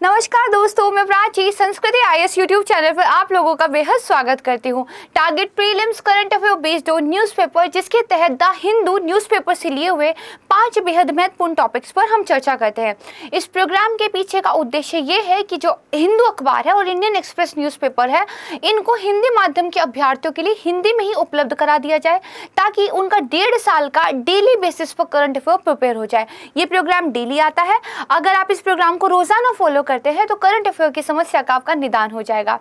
नमस्कार दोस्तों, मैं प्राची संस्कृति आईएएस यूट्यूब चैनल पर आप लोगों का बेहद स्वागत करती हूँ। Target prelims current affair based on newspaper, जिसके तहत द हिंदू न्यूज़पेपर से लिए हुए 5 बेहद महत्वपूर्ण टॉपिक्स पर हम चर्चा करते हैं। इस प्रोग्राम के पीछे का उद्देश्य ये है कि जो हिंदू अखबार है और इंडियन एक्सप्रेस न्यूज़पेपर है, इनको हिंदी माध्यम के अभ्यर्थियों के लिए हिंदी में ही उपलब्ध करा दिया जाए, ताकि उनका 1.5 साल का डेली बेसिस पर करंट अफेयर प्रिपेयर हो जाए। ये प्रोग्राम डेली आता है। अगर आप इस प्रोग्राम को रोजाना फॉलो करते हैं तो करंट अफेयर की समस्या का आपका निदान हो जाएगा।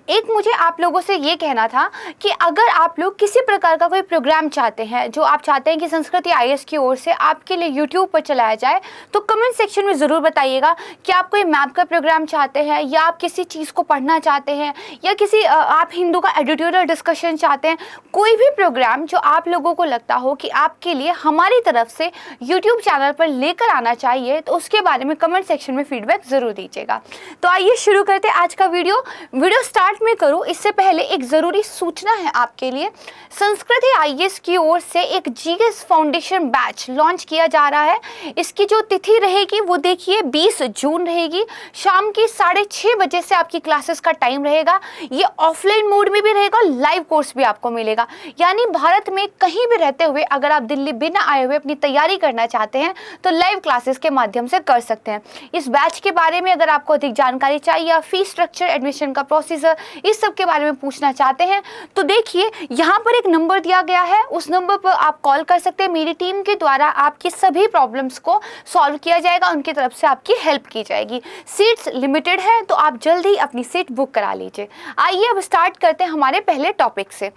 एक मुझे आप लोगों से ये कहना था कि अगर आप लोग किसी प्रकार का कोई प्रोग्राम चाहते हैं, जो आप चाहते हैं कि संस्कृति आईएएस की ओर से आपके लिए यूट्यूब पर चलाया जाए, तो कमेंट सेक्शन में ज़रूर बताइएगा कि आप कोई मैप का प्रोग्राम चाहते हैं, या आप किसी चीज़ को पढ़ना चाहते हैं, या किसी आप हिंदू का एडिटोरियल डिस्कशन चाहते हैं। कोई भी प्रोग्राम जो आप लोगों को लगता हो कि आपके लिए हमारी तरफ से यूट्यूब चैनल पर लेकर आना चाहिए, तो उसके बारे में कमेंट सेक्शन में फीडबैक ज़रूर दीजिएगा। तो आइए शुरू करते हैं आज का वीडियो स्टार्ट में करूं इससे पहले एक ज़रूरी सूचना है आपके लिए। संस्कृति आईएएस की ओर से एक जीएस फाउंडेशन बैच लॉन्च किया जा रहा है। इसकी जो तिथि रहेगी वो देखिए 20 जून रहेगी। शाम की 6:30 बजे से आपकी क्लासेस का टाइम रहेगा। ये ऑफलाइन मोड में भी रहेगा, लाइव कोर्स भी आपको मिलेगा। यानी भारत में कहीं भी रहते हुए अगर आप दिल्ली बिना आए हुए अपनी तैयारी करना चाहते हैं तो लाइव क्लासेस के माध्यम से कर सकते हैं। इस बैच के बारे में अगर आपको अधिक जानकारी चाहिए या फीस स्ट्रक्चर, एडमिशन का प्रोसीजर, इस सब के बारे में पूछना चाहते हैं, तो देखिए यहाँ पर एक नंबर दिया गया है। उस नंबर पर आप कॉल कर सकते हैं। मेरी टीम के द्वारा आपकी सभी प्रॉब्लम्स को सॉल्व किया जाएगा, उनकी तरफ से आपकी हेल्प की जाएगी। सीट्स लिमिटेड है, तो आप जल्द ही अपनी सीट बुक करा लीजिए। आइए अब स्टार्ट करते हैं हमारे पहले टॉपिक से।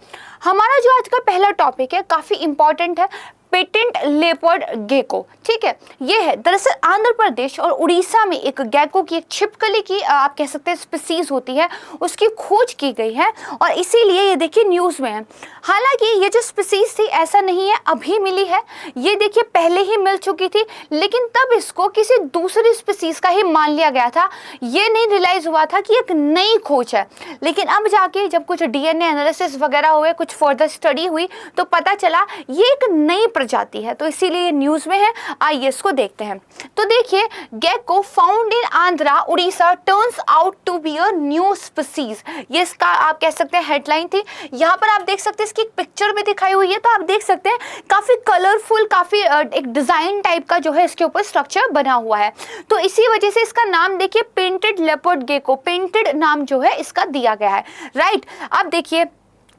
हमारा जो आज का पहला टॉपिक है काफ़ी इंपॉर्टेंट है, पेटेंट लेपर्ड गेको। ठीक है, ये है दरअसल आंध्र प्रदेश और उड़ीसा में एक गेको की, एक छिपकली की आप कह सकते हैं स्पीसीज होती है, उसकी खोज की गई है और इसीलिए ये देखिए न्यूज़ में है। हालांकि ये जो स्पीसीज थी ऐसा नहीं है अभी मिली है, ये देखिए पहले ही मिल चुकी थी, लेकिन तब इसको किसी दूसरी स्पीसीज का ही मान लिया गया था। ये नहीं रियलाइज हुआ था कि एक नई खोज है, लेकिन अब जाके जब कुछ डीएनए एनालिसिस वगैरह हुए, कुछ फर्दर स्टडी हुई, तो पता चला ये एक नई प्रजाति है। तो इसीलिए ये न्यूज़ में है। आइए इसको देखते हैं। तो देखिए, gecko found in Andhra Orissa turns out to be a new species, ये इसका आप कह सकते हैं हेडलाइन थी। यहाँ पर आप देख सकते हैं, इसकी पिक्चर में दिखाई हुई है, तो आप देख सकते हैं काफ़ी कलरफुल, काफ़ी एक डिज़ाइन टाइप का जो है इसके ऊपर स्ट्रक्चर बना हुआ है। तो इसी वजह से इसका नाम देखिए पेंटेड लेपर्ड गेको, पेंटेड नाम जो है इसका दिया गया है। राइट, अब देखिए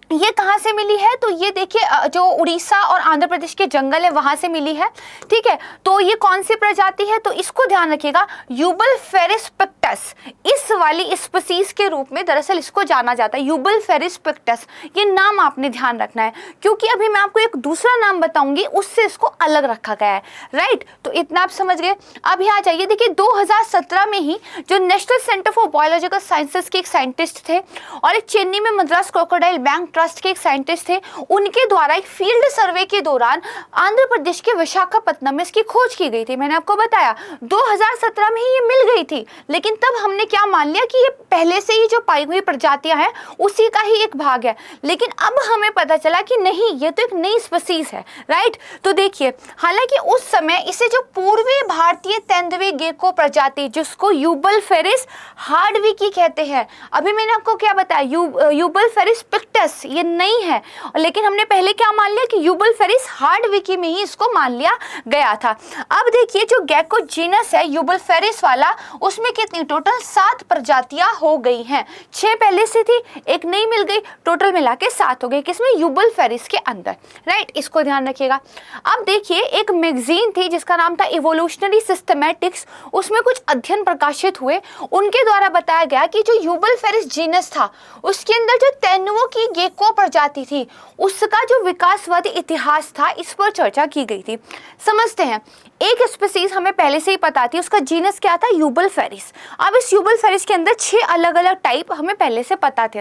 ये कहाँ से मिली है, तो ये देखिए जो उड़ीसा और आंध्र प्रदेश के जंगल है वहाँ से मिली है। ठीक है, तो ये कौन सी प्रजाति है, तो इसको ध्यान रखिएगा, यूबलफेरिस पिक्टस, इस वाली स्पीसीज के रूप में दरअसल इसको जाना जाता है, यूबलफेरिस पिक्टस। ये नाम आपने ध्यान रखना है, क्योंकि अभी मैं आपको एक दूसरा नाम बताऊंगी, उससे इसको अलग रखा गया है। राइट, तो इतना आप समझ गए। अब यहाँ जाइए, देखिए 2017 में ही जो national centre for biological sciences के एक साइंटिस्ट थे और एक चेन्नई में मद्रास क्रोकोडाइल बैंक ट्रस्ट के एक साइंटिस्ट थे, उनके द्वारा एक फील्ड सर्वे के दौरान आंध्र प्रदेश के विशाखापत्तनम में इसकी खोज की गई थी। मैंने आपको बताया 2017 में ही ये मिल गई थी, लेकिन तब हमने क्या मान लिया कि ये पहले से ही जो पाई हुई प्रजातियां हैं उसी का ही एक भाग है, लेकिन अब हमें पता चला कि नहीं, ये तो एक नई स्पीसीज है। राइट, तो देखिए, हालांकि उस समय इसे जो पूर्वी भारतीय तेंदुए गेको प्रजाति, जिसको यूबलफेरिस हार्डविकी कहते हैं, अभी मैंने आपको क्या बताया, यूबलफेरिस पिक्टस ये नहीं है, लेकिन हमने पहले क्या मान लिया कि यूबलफेरिस हार्डविकी में ही इसको मान लिया गया था। अब देखिए, जो गेको जीनस है यूबलफेरिस वाला, उसमें कितनी टोटल 7 प्रजातियां हो गई हैं। 6 पहले से थी, एक नई मिल गई, टोटल मिला के 7 हो गई, किसमें, यूबलफेरिस के अंदर। राइट, इसको ध्यान रखिएगा। अब देखिए, एक मैगजीन थी जिसका नाम था इवोल्यूशनरी सिस्टमैटिक्स, उसमें कुछ अध्ययन प्रकाशित हुए। उनके द्वारा बताया गया कि जो यूबलफेरिस जीनस था, उसके अंदर जो तेंदुओं की गेको प्रजाति थी, उसका जो विकासवादी इतिहास था, इस पर चर्चा की गई थी। समझते हैं, एक स्पीसीज हमें पहले से ही पता थी, उसका जीनस क्या था, यूबलफेरिस। अब इस यूबलफेरिस के अंदर 6 अलग अलग टाइप हमें पहले से पता थे,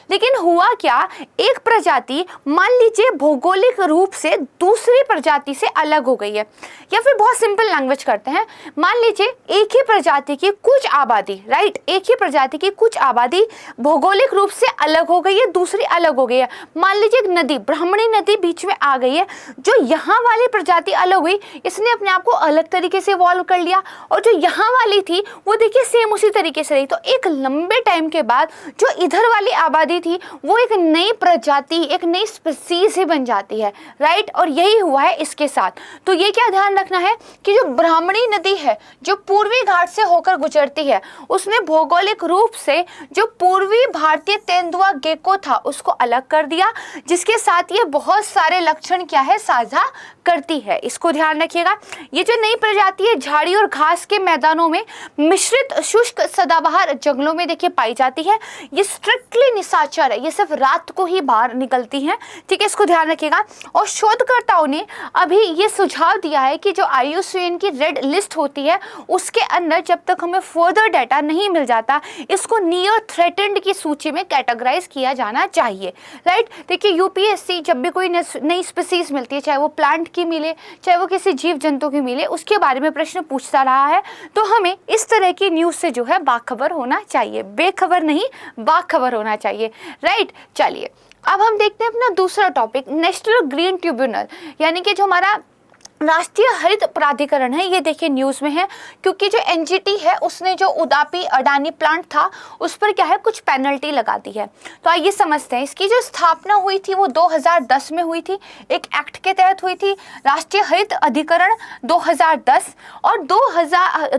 लेकिन हुआ क्या, एक प्रजाति मान लीजिए भौगोलिक रूप से दूसरी प्रजाति से अलग हो गई है, या फिर बहुत सिंपल लैंग्वेज करते हैं, मान लीजिए एक ही प्रजाति की कुछ आबादी, राइट, एक ही प्रजाति की कुछ आबादी भौगोलिक रूप से अलग हो गई है, दूसरी अलग हो गई है। मान लीजिए एक नदी, ब्राह्मणी नदी बीच में आ गई है, जो यहाँ वाली प्रजाति अलग हुई, इसने अपने आप को अलग तरीके से इवॉल्व कर लिया, और जो यहाँ वाली थी वो देखिए सेम उसी तरीके से रही। तो एक लंबे टाइम के बाद जो इधर वाली आबादी थी वो एक नई प्रजाति, एक नई स्पीसीज ही बन जाती है, राइट। और यही हुआ है इसके साथ। तो ये क्या ध्यान रखना है कि जो ब्राह्मणी नदी है जो पूर्वी घाट से होकर गुजरती है, उसने भौगोलिक रूप से जो पूर्वी भारतीय तेंदुआ गेको था उसको अलग कर दिया, जिसके साथ ये बहुत सारे लक्षण क्या है साझा करती है। इसको ध्यान रखिएगा। ये जो नई प्रजाति है झाड़ी और घास के मैदानों में मिश्रित शुष्क सदाबहार जंगलों में देखिए पाई जाती है। ये स्ट्रिक्टली निशाचर है, ये सिर्फ रात को ही बाहर निकलती हैं, ठीक है, इसको ध्यान रखिएगा। और शोधकर्ताओं ने अभी ये सुझाव दिया है कि जो IUCN की रेड लिस्ट होती है उसके अंदर जब तक हमें फर्दर डाटा नहीं मिल जाता इसको नियर थ्रेटेंड की सूची में कैटेगराइज किया जाना चाहिए, राइट। देखिए UPSC जब भी कोई नई स्पीसीज मिलती है, चाहे वो प्लांट की मिले चाहे वो किसी जीव जंतु की मिले, उसके बारे में प्रश्न पूछता रहा है, तो हमें इस तरह की न्यूज़ से जो है बाखबर होना चाहिए, बेखबर नहीं बाखबर होना चाहिए, राइट। चलिए अब हम देखते हैं अपना दूसरा टॉपिक, नेशनल ग्रीन ट्रिब्यूनल, यानी कि जो हमारा राष्ट्रीय हरित प्राधिकरण है, ये देखिए न्यूज़ में है क्योंकि जो NGT है उसने जो उदापी अडानी प्लांट था उस पर क्या है कुछ पेनल्टी लगा दी है। तो आइए समझते हैं। इसकी जो स्थापना हुई थी वो 2010 में हुई थी, एक एक्ट के तहत हुई थी, राष्ट्रीय हरित अधिकरण 2010, और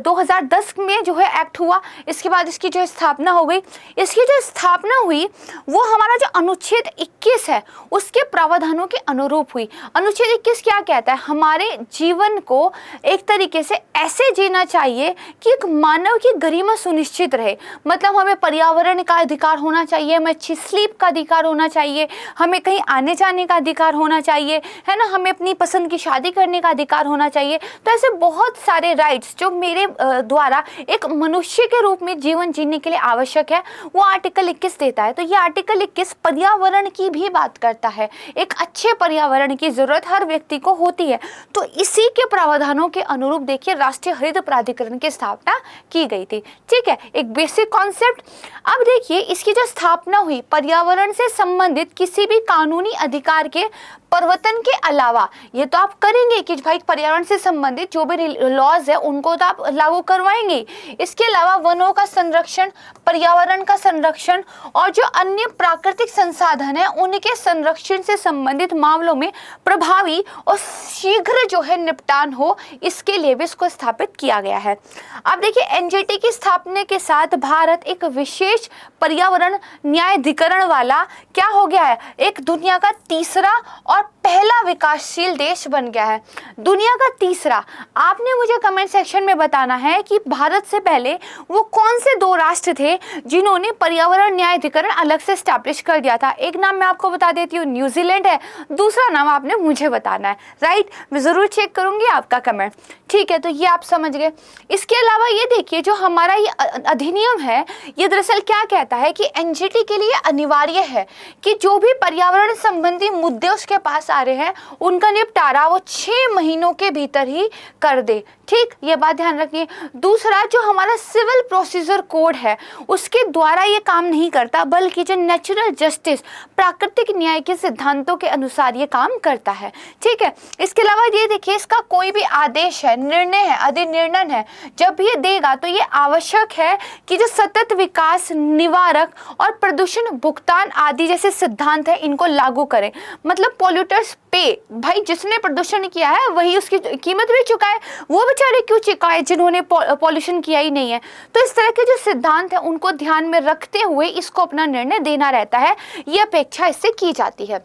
2010 में जो है एक्ट हुआ, इसके बाद इसकी जो स्थापना हो गई। इसकी जो स्थापना हुई वो हमारा जो अनुच्छेद 21 है उसके प्रावधानों के अनुरूप हुई। अनुच्छेद 21 क्या कहता है, हमारे जीवन को एक तरीके से ऐसे जीना चाहिए कि एक मानव की गरिमा सुनिश्चित रहे। मतलब हमें पर्यावरण का अधिकार होना चाहिए, हमें अच्छी स्लीप का अधिकार होना चाहिए, हमें कहीं आने जाने का अधिकार होना चाहिए, है ना, हमें अपनी पसंद की शादी करने का अधिकार होना चाहिए। तो ऐसे बहुत सारे राइट्स जो मेरे द्वारा एक मनुष्य के रूप में जीवन जीने के लिए आवश्यक है वो आर्टिकल 21 देता है। तो ये आर्टिकल 21 पर्यावरण की भी बात करता है। एक अच्छे पर्यावरण की जरूरत हर व्यक्ति को होती है। तो इसी के प्रावधानों के अनुरूप देखिए राष्ट्रीय हरित प्राधिकरण की स्थापना की गई थी, ठीक है, एक बेसिक कॉन्सेप्ट। अब देखिए इसकी जो स्थापना हुई, पर्यावरण से संबंधित किसी भी कानूनी अधिकार के प्रवर्तन के अलावा, ये तो आप करेंगे कि भाई पर्यावरण से संबंधित जो भी लॉज है उनको तो आप लागू करवाएंगे। इसके अलावा वनों का संरक्षण, पर्यावरण का संरक्षण और जो अन्य प्राकृतिक संसाधन है उनके संरक्षण से संबंधित मामलों में प्रभावी और शीघ्र जो है निपटान हो, इसके लिए भी इसको स्थापित किया गया है। अब देखिए NGT की स्थापना के साथ भारत एक विशेष पर्यावरण न्यायाधिकरण वाला क्या हो गया है, एक दुनिया का तीसरा और पहला विकासशील देश बन गया है। दुनिया का तीसरा। आपने मुझे कमेंट सेक्शन में बताना है कि भारत से पहले वो कौन से दो राष्ट्र थे जिन्होंने पर्यावरण न्यायाधिकरण अलग से स्टैब्लिश कर दिया था। एक नाम मैं आपको बता देती हूँ, न्यूजीलैंड है, दूसरा नाम आपने मुझे बताना है, राइट। मैं जरूर चेक करूंगी आपका कमेंट, ठीक है। तो ये आप समझ गए। इसके अलावा ये देखिए जो हमारा ये अधिनियम है ये दरअसल क्या कहता है कि NGT के लिए अनिवार्य है कि जो भी पर्यावरण संबंधी मुद्दे उसके पास आ रहे हैं उनका निपटारा वो 6 महीनों के भीतर ही कर दे, ठीक, ये बात ध्यान रखिए। दूसरा जो हमारा सिविल प्रोसीजर कोड है उसके द्वारा ये काम नहीं करता, बल्कि जो नेचुरल जस्टिस प्राकृतिक न्याय के सिद्धांतों के अनुसार ये काम करता है, ठीक है। इसके अलावा ये देखिए इसका कोई भी आदेश है, निर्णय है, अधिनिर्णय है, जब ये देगा तो ये आवश्यक है कि जो सतत विकास, निवारक और प्रदूषण भुगतान आदि जैसे सिद्धांत है इनको लागू करें। मतलब पॉल्यूटर्स पे, भाई जिसने प्रदूषण किया है वही उसकी कीमत भी चुकाए, वो बेचारे क्यों चुकाए जिन्होंने पॉल्यूशन किया ही नहीं है। तो इस तरह के जो सिद्धांत है उनको ध्यान में रखते हुए इसको अपना निर्णय देना रहता है, ये अपेक्षा इससे की जाती है।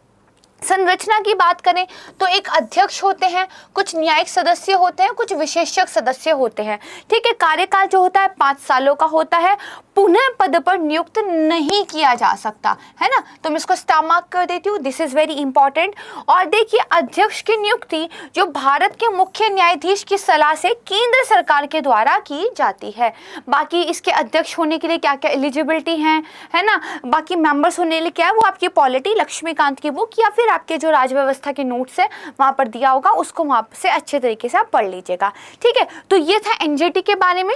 संरचना की बात करें तो एक अध्यक्ष होते हैं, कुछ न्यायिक सदस्य होते हैं, कुछ विशेषज्ञ सदस्य होते हैं, ठीक है। कार्यकाल जो होता है 5 सालों का होता है, पुनः पद पर नियुक्त नहीं किया जा सकता, है ना। तो मैं इसको स्टार मार्क कर देती हूँ, दिस इज वेरी इंपॉर्टेंट। और देखिए अध्यक्ष की नियुक्ति जो भारत के मुख्य न्यायाधीश की सलाह से केंद्र सरकार के द्वारा की जाती है। बाकी इसके अध्यक्ष होने के लिए क्या क्या एलिजिबिलिटी है ना, बाकी मेंबर्स होने के लिए क्या है वो आपकी पॉलिटी लक्ष्मीकांत की बुक या फिर आपके जो राज व्यवस्था के नोट्स है वहां पर दिया होगा, उसको वहां से अच्छे तरीके से आप पढ़ लीजिएगा, ठीक है। तो ये था NGT के बारे में।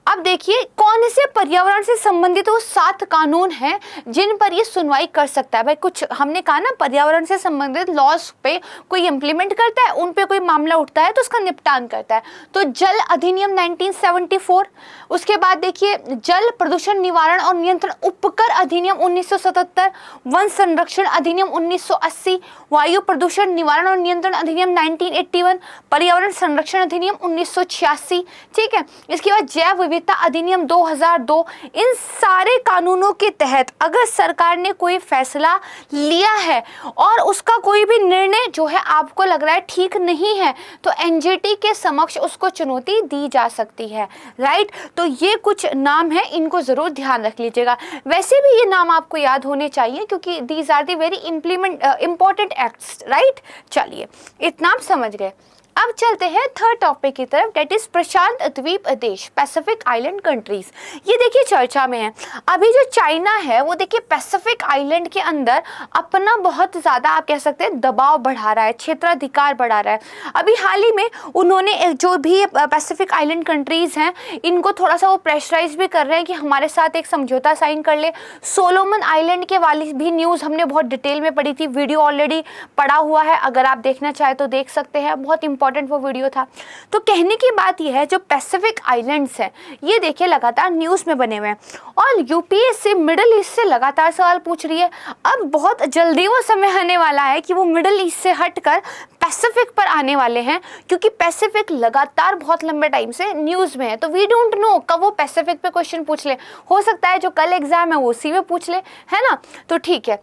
अब देखिए कौन से पर्यावरण से संबंधित वो 7 कानून हैं जिन पर ये सुनवाई कर सकता है। भाई कुछ हमने कहा ना, पर्यावरण से संबंधित लॉज पे कोई इंप्लीमेंट करता है, उन पे कोई मामला उठता है तो उसका निपटान करता है। तो जल अधिनियम 1974, उसके बाद देखिए जल प्रदूषण निवारण और नियंत्रण उपकर अधिनियम 1977, वन संरक्षण अधिनियम 1980, वायु प्रदूषण निवारण और नियंत्रण अधिनियम 1981, पर्यावरण संरक्षण अधिनियम 1986। ठीक है, इसके बाद जैव विविधता अधिनियम 2002। इन सारे कानूनों के तहत अगर सरकार ने कोई फैसला लिया है और उसका कोई भी निर्णय जो है आपको लग रहा है ठीक नहीं है, तो एनजीटी के समक्ष उसको चुनौती दी जा सकती है। राइट, तो ये कुछ नाम है, इनको जरूर ध्यान रख लीजिएगा। वैसे भी ये नाम आपको याद होने चाहिए क्योंकि these are the very important acts. Right, चलिए इतना आप समझ गए। अब चलते हैं थर्ड टॉपिक की तरफ, डेट इज प्रशांत द्वीप देश, पैसिफिक आइलैंड कंट्रीज। ये देखिए चर्चा में है। अभी जो चाइना है वो देखिए पैसिफिक आइलैंड के अंदर अपना बहुत ज़्यादा आप कह सकते हैं दबाव बढ़ा रहा है, क्षेत्राधिकार बढ़ा रहा है। अभी हाल ही में उन्होंने जो भी पैसिफिक आइलैंड कंट्रीज़ हैं इनको थोड़ा सा वो प्रेशराइज भी कर रहे हैं कि हमारे साथ एक समझौता साइन कर ले। सोलोमन आइलैंड के वाली भी न्यूज़ हमने बहुत डिटेल में पढ़ी थी, वीडियो ऑलरेडी पड़ा हुआ है, अगर आप देखना चाहें तो देख सकते हैं, बहुत इंपॉर्टेंट वो वीडियो था। तो कहने की बात यह है जो पैसिफिक आइलैंड्स हैं ये देखिए लगातार न्यूज़ में बने हुए हैं और यूपीएससी मिडिल ईस्ट से लगातार सवाल पूछ रही है। अब बहुत जल्दी वो समय आने वाला है कि वो मिडिल ईस्ट से हटकर पैसिफिक पर आने वाले हैं, क्योंकि पैसिफिक लगातार बहुत लंबे टाइम से न्यूज़ में है। तो वी डोंट नो कब वो पैसिफिक पे क्वेश्चन पूछ ले, हो सकता है जो कल एग्जाम है वो उसी में पूछ ले, है ना। तो ठीक है,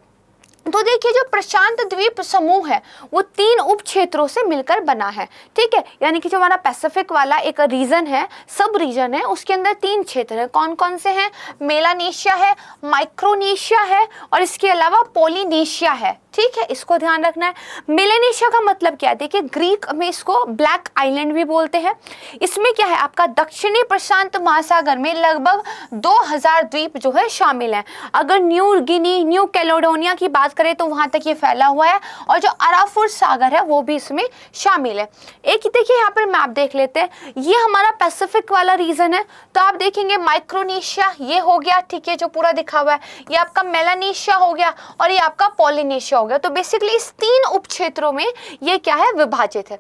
तो देखिए जो प्रशांत द्वीप समूह है वो 3 उप क्षेत्रों से मिलकर बना है। ठीक है, यानी कि जो हमारा पैसिफिक वाला एक रीजन है, सब रीजन है, उसके अंदर 3 क्षेत्र है। कौन कौन से हैं? मेलानेशिया है, माइक्रोनेशिया है और इसके अलावा पोलिनेशिया है। ठीक है, इसको ध्यान रखना है। मेलानेशिया का मतलब क्या है? देखिए ग्रीक में इसको ब्लैक आइलैंड भी बोलते हैं। इसमें क्या है, आपका दक्षिणी प्रशांत महासागर में लगभग 2000 द्वीप जो है शामिल हैं। अगर न्यू गिनी, न्यू कैलेडोनिया की बात करें तो वहां तक ये फैला हुआ है और जो अराफुर सागर है वो भी इसमें शामिल है। एक देखिए यहाँ पर मैप देख लेते हैं, ये हमारा पैसिफिक वाला रीजन है। तो आप देखेंगे माइक्रोनेशिया ये हो गया, ठीक है, जो पूरा दिखा हुआ है, ये आपका मेलानेशिया हो गया और ये आपका पोलिनेशिया हो गया। तो बेसिकली इस 3 उप क्षेत्रों में ये क्या है, विभाजित है।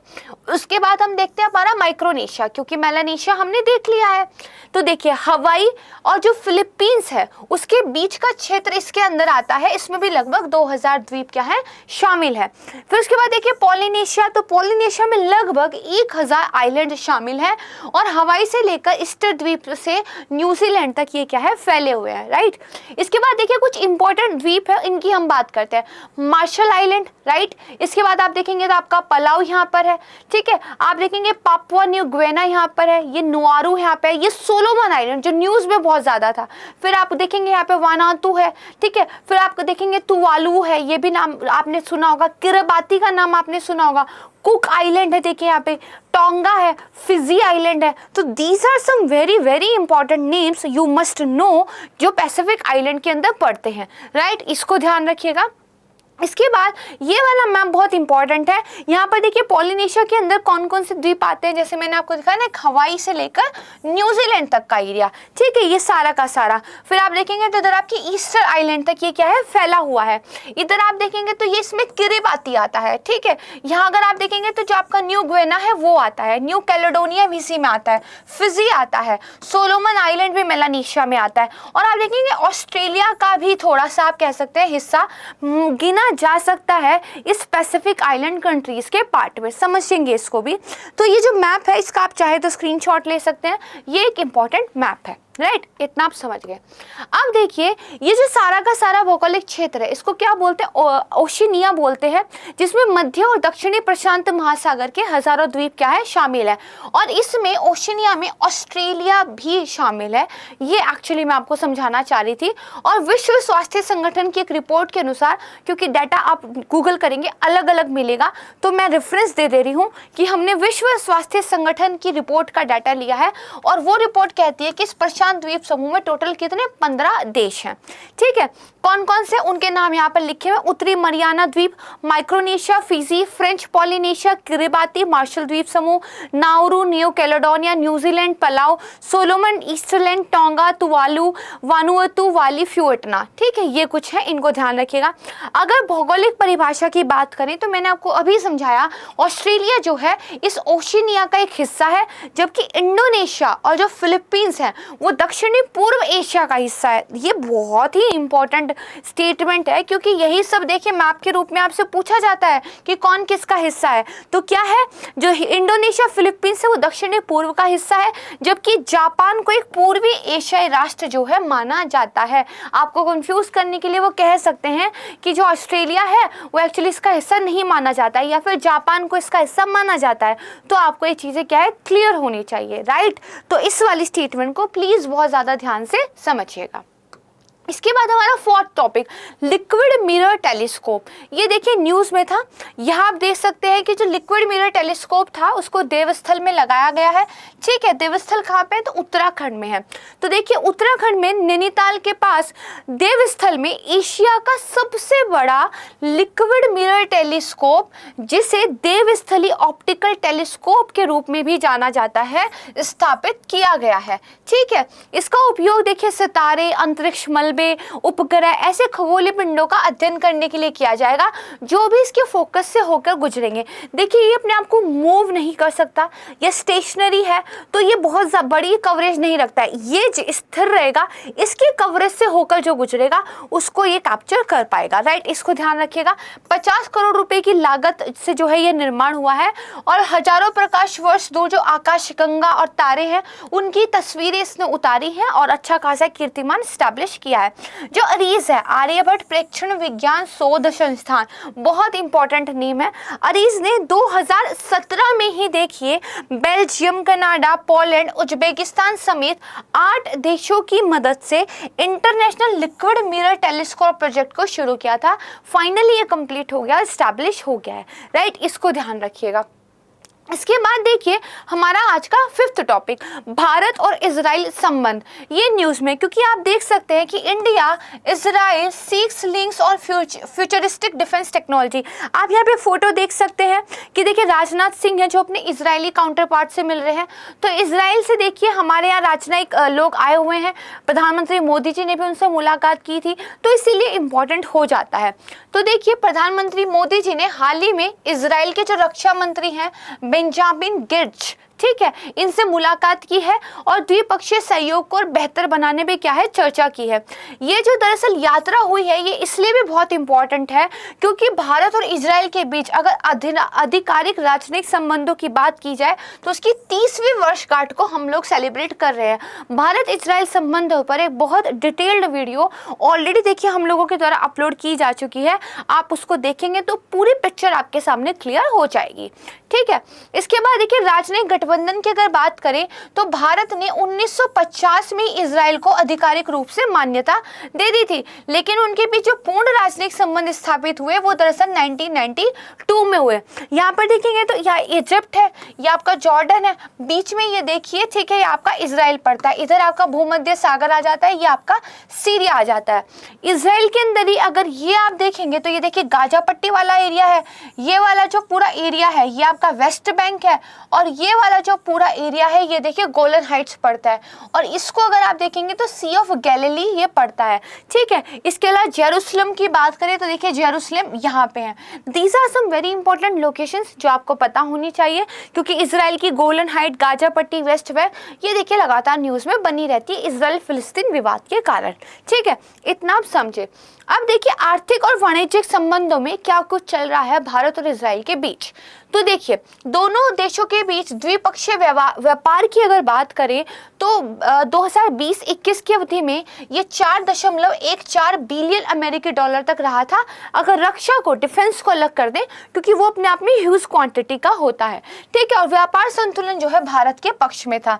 उसके बाद हम देखते हैं हमारा माइक्रोनेशिया, क्योंकि मेलानेशिया हमने देख लिया है। तो देखिए हवाई और जो फिलीपींस है उसके बीच का क्षेत्र इसके अंदर आता है, इसमें भी लगभग 2000 द्वीप क्या है, शामिल है। फिर उसके बाद देखिए पोलिनेशिया, तो पोलिनेशिया में लगभग 1000 आइलैंड शामिल है और हवाई से लेकर ईस्टर द्वीप से न्यूजीलैंड तक ये क्या है, फैले हुए हैं। राइट, इसके बाद देखिए कुछ इंपॉर्टेंट द्वीप है, इनकी हम बात करते हैं। मार्शल आइलैंड, राइट, इसके बाद आप देखेंगे तो आपका पलाऊ यहाँ पर है। ठीक है, आप देखेंगे पापुआ न्यू गिनिया यहाँ पर है, ये नुआरू यहाँ पे है, ये सोलोमन आइलैंड जो न्यूज़ में बहुत ज़्यादा था। फिर आप देखेंगे यहाँ पे वानातू है। ठीक है, फिर आप देखेंगे तुवालू है, ये भी नाम आपने सुना होगा। किरबाती का नाम आपने सुना होगा। कुक आइलैंड है, देखिए यहाँ पे टोंगा है, फिजी आइलैंड है। तो these are some very very important names you must know जो पैसिफिक आइलैंड के अंदर पड़ते हैं। राइट, इसको ध्यान रखिएगा। इसके बाद ये वाला मैप बहुत इंपॉर्टेंट है। यहाँ पर देखिए पोलिनेशिया के अंदर कौन कौन से द्वीप आते हैं, जैसे मैंने आपको दिखाया ना, हवाई से लेकर न्यूजीलैंड तक का एरिया। ठीक है, ये सारा का सारा। फिर आप देखेंगे तो इधर आपकी ईस्टर आइलैंड तक ये क्या है, फैला हुआ है। इधर आप देखेंगे तो ये इसमें किरिबाती आता है। ठीक है, यहाँ अगर आप देखेंगे तो जो आपका न्यू गिनिया है वो आता है, न्यू कैलेडोनिया भी इसी में आता है, फिजी आता है, सोलोमन आइलैंड भी मेलानेशिया में आता है। और आप देखेंगे ऑस्ट्रेलिया का भी थोड़ा सा आप कह सकते हैं हिस्सा गिना जा सकता है इस पैसिफिक आइलैंड कंट्रीज के पार्ट में, समझेंगे इसको भी। तो ये जो मैप है इसका आप चाहे तो स्क्रीनशॉट ले सकते हैं, ये एक इंपॉर्टेंट मैप है। राइट, इतना आप समझ गए। अब देखिए ये जो सारा का सारा भौगोलिक क्षेत्र है इसको क्या बोलते हैं, ओशिनिया बोलते हैं, जिसमें मध्य और दक्षिणी प्रशांत महासागर के हजारों द्वीप क्या है, शामिल है। और इसमें ओशिनिया में ऑस्ट्रेलिया भी शामिल है। ये एक्चुअली मैं आपको समझाना चाह रही थी। और विश्व स्वास्थ्य संगठन की एक रिपोर्ट के अनुसार, क्योंकि डाटा आप गूगल करेंगे अलग अलग मिलेगा, तो मैं रेफरेंस दे रही हूँ कि हमने विश्व स्वास्थ्य संगठन की रिपोर्ट का डाटा लिया है और वो रिपोर्ट कहती है कि इस प्रशांत द्वीप समूह में टोटल कितने 15 देश हैं। ठीक है, कौन कौन से उनके नाम यहाँ पर लिखे हुए, उत्तरी मरियाना द्वीप, Micronesia, Fiji, French Polynesia, Kiribati, Marshall द्वीप समूह, Nauru, New Caledonia, New Zealand, Palau, Solomon, Easter Island, Tonga, Tuvalu, Vanuatu, Wallis, Futuna. ठीक है, ये कुछ है, इनको ध्यान रखिएगा। अगर भौगोलिक परिभाषा की बात करें तो मैंने आपको अभी समझाया ऑस्ट्रेलिया जो है इस ओशिनिया का एक हिस्सा है, जबकि इंडोनेशिया और जो फिलीपींस है वो दक्षिणी पूर्व एशिया का हिस्सा है। ये बहुत ही इंपॉर्टेंट स्टेटमेंट है, क्योंकि यही सब देखिए मैप के रूप में आपसे पूछा जाता है कि कौन किसका हिस्सा है। तो क्या है, जो इंडोनेशिया फिलीपींस है वो दक्षिणी पूर्व का हिस्सा है, जबकि जापान को एक पूर्वी एशियाई राष्ट्र जो है माना जाता है। आपको कंफ्यूज करने के लिए वो कह सकते हैं कि जो ऑस्ट्रेलिया है वो एक्चुअली इसका हिस्सा नहीं माना जाता है, या फिर जापान को इसका हिस्सा माना जाता है। तो आपको ये चीज़ें क्या है, क्लियर होनी चाहिए, राइट। तो इस वाली स्टेटमेंट को प्लीज़ बहुत ज़्यादा ध्यान से समझिएगा। इसके बाद हमारा fourth topic, liquid mirror telescope. ये देखिए न्यूज़ में था, यहाँ आप देख सकते हैं कि जो लिक्विड मिरर टेलीस्कोप था उसको देवस्थल में लगाया गया है। ठीक है, देवस्थल कहाँ पे है, तो उत्तराखंड में है। तो देखिए उत्तराखंड में नैनीताल के पास देवस्थल में एशिया का सबसे बड़ा लिक्विड मिरर टेलीस्कोप, जिसे देवस्थली ऑप्टिकल टेलीस्कोप के रूप में भी जाना जाता है, स्थापित किया गया है। ठीक है, इसका उपयोग देखिए सितारे, अंतरिक्ष मलबे, उपग्रह, ऐसे खगोलीय पिंडों का अध्ययन करने के लिए किया जाएगा जो भी इसके फोकस से होकर गुजरेंगे। देखिए ये अपने आप को मूव नहीं कर सकता, ये स्टेशनरी है, तो ये बहुत बड़ी कवरेज नहीं रखता है, ये स्थिर रहेगा, इसकी कवरेज से होकर जो गुजरेगा उसको ये कैप्चर कर पाएगा, राइट। इसको ध्यान रखिएगा। 50 करोड़ रुपए की लागत से जो है ये निर्माण हुआ है, और हजारों प्रकाश वर्ष दूर जो आकाशगंगा और तारे हैं उनकी तस्वीरें इसने उतारी हैं और अच्छा खासा कीर्तिमान स्टैब्लिश किया है। जो अरीज है, आर्यभट्ट प्रेक्षण विज्ञान शोध संस्थान, बहुत इंपॉर्टेंट नेम है। अरीज ने 2017 में ही देखिए बेल्जियम, कनाडा, पोलैंड, उज्बेकिस्तान समेत 8 देशों की मदद से international liquid mirror telescope project को शुरू किया था। फाइनली ये कंप्लीट हो गया, स्टैब्लिश हो गया है, राइट। इसको ध्यान रखिएगा। इसके बाद देखिए हमारा आज का फिफ्थ टॉपिक, भारत और इजराइल संबंध। ये न्यूज़ में, क्योंकि आप देख सकते हैं कि इंडिया इजराइल सीक्स लिंक्स और फ्यूचरिस्टिक डिफेंस टेक्नोलॉजी। आप यहाँ पे फोटो देख सकते हैं कि देखिए राजनाथ सिंह हैं जो अपने इजरायली काउंटर पार्ट से मिल रहे हैं। तो इजराइल से देखिए हमारे यहाँ राजनयिक लोग आए हुए हैं, प्रधानमंत्री मोदी जी ने भी उनसे मुलाकात की थी, तो इसीलिए इम्पोर्टेंट हो जाता है। तो देखिए प्रधानमंत्री मोदी जी ने हाल ही में इजराइल के जो रक्षा मंत्री हैं बेंजामिन गिर्च, ठीक है, इनसे मुलाकात की है और द्विपक्षीय सहयोग को बेहतर बनाने में क्या है चर्चा की है। ये जो दरअसल यात्रा हुई है ये इसलिए भी बहुत इंपॉर्टेंट है क्योंकि भारत और इजराइल के बीच अगर आधिकारिक राजनयिक संबंधों की बात की जाए तो उसकी 30वीं वर्षगांठ को हम लोग सेलिब्रेट कर रहे हैं। भारत इजराइल संबंधों पर एक बहुत डिटेल्ड वीडियो ऑलरेडी देखिए हम लोगों के द्वारा अपलोड की जा चुकी है, आप उसको देखेंगे तो पूरी पिक्चर आपके सामने क्लियर हो जाएगी, ठीक है। इसके बाद देखिए राजनयिक गठबंधन की अगर बात करें तो भारत ने 1950 में इजराइल को आधिकारिक रूप से मान्यता दे दी थी, लेकिन उनके बीच जो पूर्ण राजनयिक संबंध स्थापित हुए वो दरअसल 1992 में हुए। यहाँ पर देखेंगे तो यहाँ इजिप्ट है, ये आपका जॉर्डन है, बीच में ये देखिए, ठीक है, ये आपका इजराइल पड़ता है, इधर आपका भूमध्य सागर आ जाता है, ये आपका सीरिया आ जाता है। इजराइल के अंदर ही अगर ये आप देखेंगे तो ये देखिए गाजा पट्टी वाला एरिया है, ये वाला जो पूरा एरिया है ये आपका वेस्ट बैंक है, और ये वाला जो पूरा एरिया है ये देखिए गोलन हाइट्स पड़ता है, और इसको अगर आप देखेंगे तो सी ऑफ गैलिली ये पड़ता है, ठीक है। इसके अलावा जेरूसलम की बात करें तो देखिए जेरूसलम यहाँ पे है। These are some very important locations जो आपको पता होनी चाहिए क्योंकि इजराइल की गोलन हाइट, गाजा पट्टी, वेस्ट बैंक ये देखिए लगातार न्यूज़ में बनी रहती है इजराइल फिलिस्तीन विवाद के कारण, ठीक है, इतना आप समझे। अब देखिए आर्थिक और वाणिज्यिक संबंधों में क्या कुछ चल रहा है भारत और इजराइल के बीच। तो देखिए दोनों देशों के बीच द्विपक्षीय व्यापार की अगर बात करें तो 2020-21 की अवधि में ये 4.14 बिलियन अमेरिकी डॉलर तक रहा था, अगर रक्षा को, डिफेंस को अलग कर दें क्योंकि वो अपने आप में ह्यूज क्वांटिटी का होता है, ठीक है। और व्यापार संतुलन जो है भारत के पक्ष में था,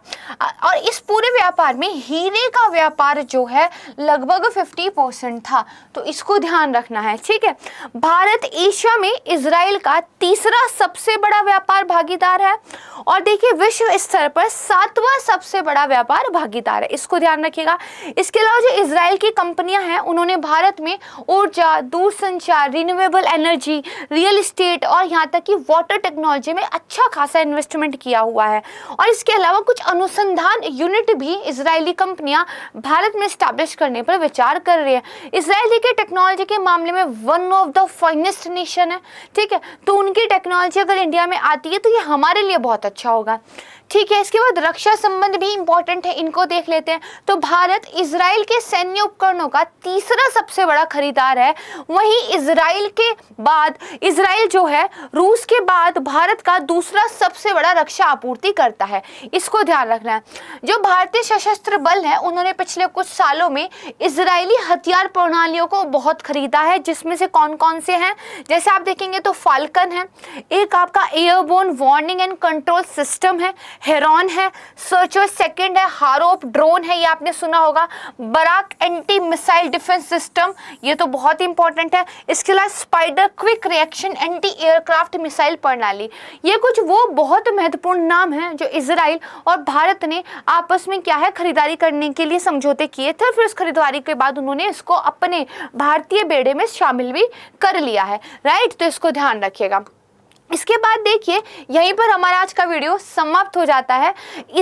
और इस पूरे व्यापार में हीरे का व्यापार जो है लगभग 50% था। तो इसको ध्यान रखना है, ठीक है। भारत एशिया में इजराइल का तीसरा सबसे बड़ा व्यापार भागीदार है और देखिए विश्व स्तर पर 7वां सबसे बड़ा व्यापार भागीदार है, इसको ध्यान रखिएगा। इसके अलावा जो इजराइल की कंपनियां हैं उन्होंने भारत में ऊर्जा, दूरसंचार, रिन्यूएबल एनर्जी, रियल एस्टेट और यहाँ तक कि वाटर टेक्नोलॉजी में अच्छा खासा इन्वेस्टमेंट किया हुआ है। और इसके अलावा कुछ अनुसंधान यूनिट भी इजरायली कंपनियां भारत में स्टैब्लिश करने पर विचार कर रही है। इजराइल देखिए टेक्नोलॉजी के मामले में one of the finest nation है, ठीक है। तो उनकी टेक्नोलॉजी अगर इंडिया में आती है तो ये हमारे लिए बहुत अच्छा होगा, ठीक है। इसके बाद रक्षा संबंध भी इंपॉर्टेंट है, इनको देख लेते हैं। तो भारत इजराइल के सैन्य उपकरणों का तीसरा सबसे बड़ा खरीदार है। वहीं इजराइल के बाद इजराइल जो है रूस के बाद भारत का दूसरा सबसे बड़ा रक्षा आपूर्ति करता है, इसको ध्यान रखना है। जो भारतीय सशस्त्र बल है उन्होंने पिछले कुछ सालों में इजरायली हथियार प्रणालियों को बहुत खरीदा है, जिसमें से कौन कौन से हैं, जैसे आप देखेंगे तो फाल्कन है, एक आपका airborne warning and control system है, हेरॉन है, सर्चर सेकंड है, हारोप ड्रोन है, ये आपने सुना होगा, Barak anti missile defence system, ये तो बहुत इंपॉर्टेंट है। इसके अलावा Spyder quick reaction anti aircraft missile प्रणाली, ये कुछ वो बहुत महत्वपूर्ण नाम हैं जो इजराइल और भारत ने आपस में क्या है खरीदारी करने के लिए समझौते किए थे। फिर उस खरीदारी के बाद उन्होंने इसको अपने भारतीय बेड़े में शामिल भी कर लिया है, राइट। तो इसको ध्यान रखिएगा। इसके बाद देखिए यहीं पर हमारा आज का वीडियो समाप्त हो जाता है।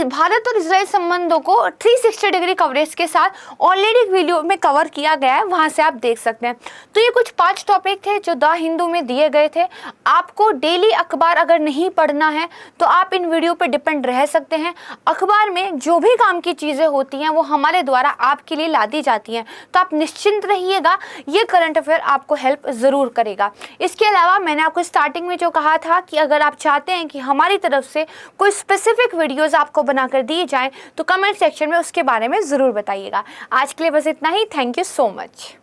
भारत और इजराइल संबंधों को 360 डिग्री कवरेज के साथ ऑलरेडी वीडियो में कवर किया गया है, वहां से आप देख सकते हैं। तो ये कुछ 5 टॉपिक थे जो द हिंदू में दिए गए थे। आपको डेली अखबार अगर नहीं पढ़ना है तो आप इन वीडियो पर डिपेंड रह सकते हैं। अखबार में जो भी काम की चीज़ें होती हैं वो हमारे द्वारा आपके लिए ला दी जाती हैं, तो आप निश्चिंत रहिएगा, ये करंट अफेयर आपको हेल्प ज़रूर करेगा। इसके अलावा मैंने आपको स्टार्टिंग में जो कहा था कि अगर आप चाहते हैं कि हमारी तरफ से कोई स्पेसिफिक वीडियोस आपको बनाकर दिए जाएं तो कमेंट सेक्शन में उसके बारे में ज़रूर बताइएगा। आज के लिए बस इतना ही। Thank you so much.